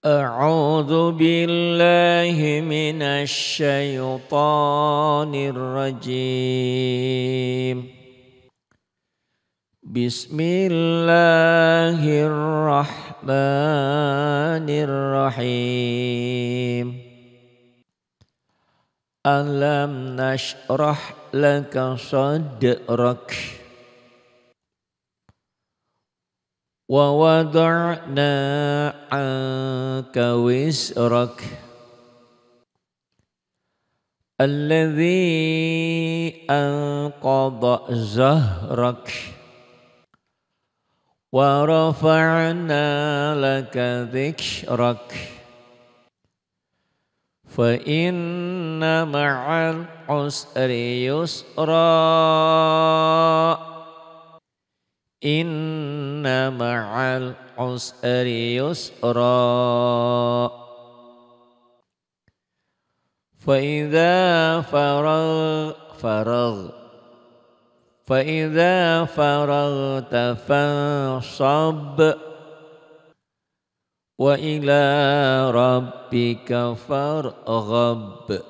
أعوذ بالله من الشيطان الرجيم. بسم الله الرحمن الرحيم. ألم نشرح لك صدرك ووضعنا عنك وزرك الذي أنقض ظهرك ورفعنا لك ذكرك فإن مع العسر يسرا إن مع العسر يسرا فإذا فرغت فانصب وإلى ربك فارغب.